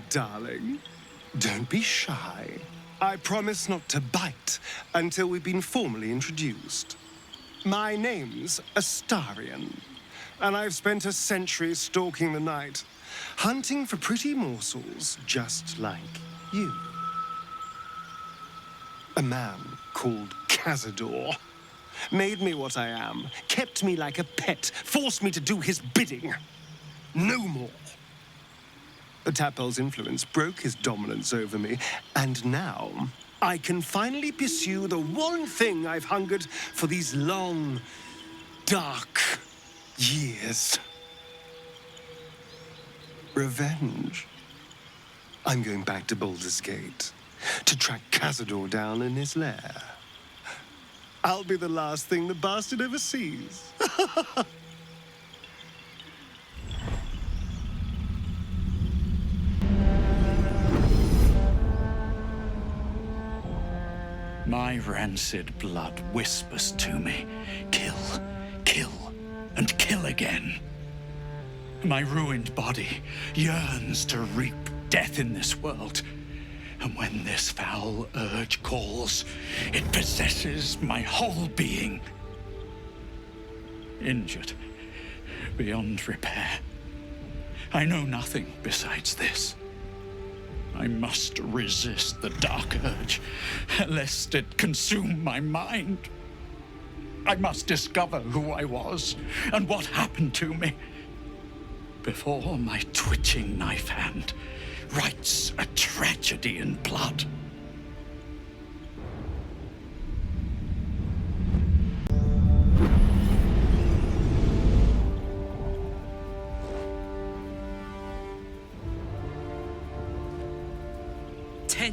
darling. Don't be shy. I promise not to bite until we've been formally introduced. My name's Astarion, and I've spent a century stalking the night, hunting for pretty morsels just like you. A man called Cazador made me what I am, kept me like a pet, forced me to do his bidding. No more. The Tapel's influence broke his dominance over me, and now I can finally pursue the one thing I've hungered for these long, dark years. Revenge. I'm going back to Baldur's Gate to track Cazador down in his lair. I'll be the last thing the bastard ever sees. My rancid blood whispers to me, kill, kill, and kill again. My ruined body yearns to reap death in this world. And when this foul urge calls, it possesses my whole being. Injured beyond repair. I know nothing besides this. I must resist the dark urge, lest it consume my mind. I must discover who I was and what happened to me before my twitching knife hand writes a tragedy in blood.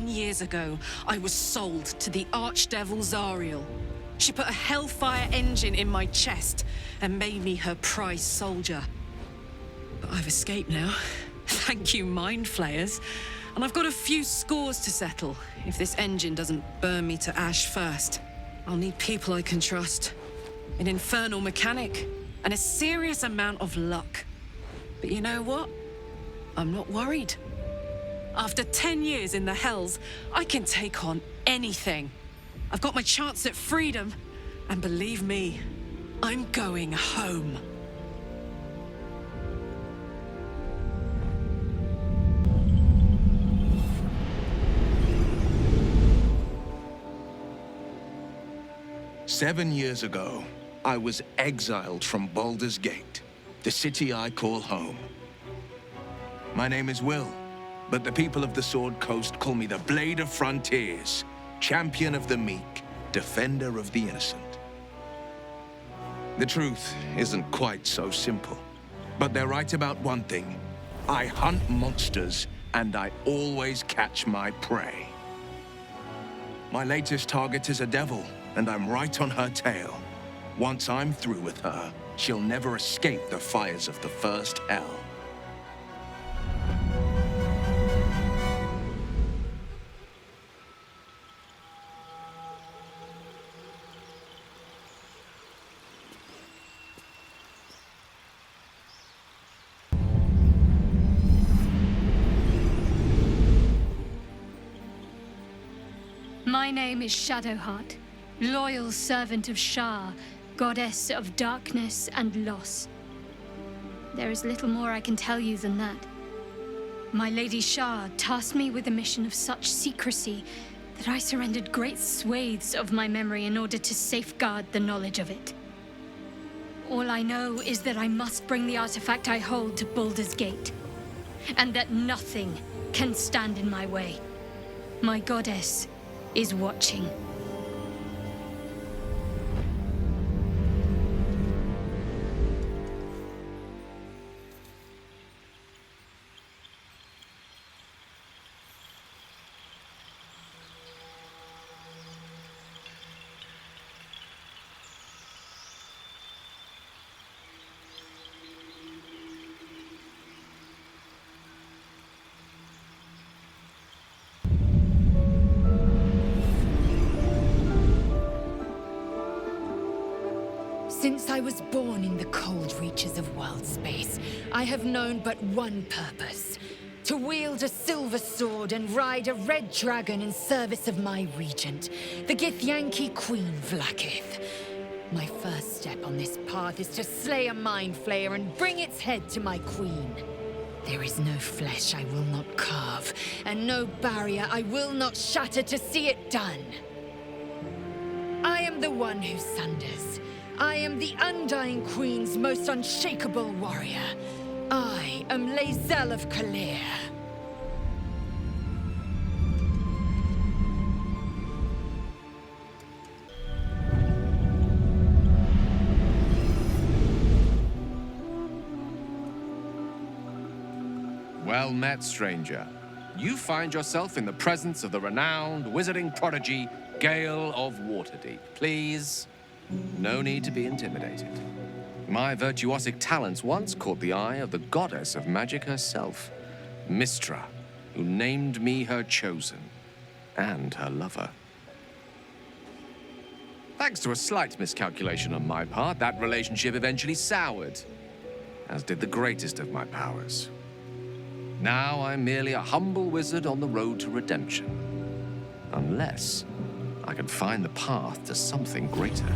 Years ago, I was sold to the archdevil Zariel. She put a hellfire engine in my chest and made me her prize soldier. But I've escaped now. Thank you, mind flayers. And I've got a few scores to settle. If this engine doesn't burn me to ash first, I'll need people I can trust. An infernal mechanic, and a serious amount of luck. But you know what? I'm not worried. After 10 years in the Hells, I can take on anything. I've got my chance at freedom, and believe me, I'm going home. "7 years ago, I was exiled from Baldur's Gate, the city I call home. My name is Wyll. But the people of the Sword Coast call me the Blade of Frontiers, champion of the meek, defender of the innocent. The truth isn't quite so simple, but they're right about one thing. I hunt monsters, and I always catch my prey. My latest target is a devil, and I'm right on her tail. Once I'm through with her, she'll never escape the fires of the first hell. My name is Shadowheart, loyal servant of Shar, goddess of darkness and loss. There is little more I can tell you than that. My Lady Shar tasked me with a mission of such secrecy that I surrendered great swathes of my memory in order to safeguard the knowledge of it. All I know is that I must bring the artifact I hold to Baldur's Gate, and that nothing can stand in my way. My goddess is watching. Since I was born in the cold reaches of world space, I have known but one purpose: to wield a silver sword and ride a red dragon in service of my regent, the Githyanki Queen Vlaakith. My first step on this path is to slay a mind flayer and bring its head to my queen. There is no flesh I will not carve, and no barrier I will not shatter to see it done. I am the one who sunders. I am the Undying Queen's most unshakable warrior. I am Lae'zel of Kalir. Well met, stranger. You find yourself in the presence of the renowned wizarding prodigy, Gale of Waterdeep. Please, no need to be intimidated. My virtuosic talents once caught the eye of the goddess of magic herself, Mistra, who named me her chosen, and her lover. Thanks to a slight miscalculation on my part, that relationship eventually soured, as did the greatest of my powers. Now I'm merely a humble wizard on the road to redemption. Unless I can find the path to something greater.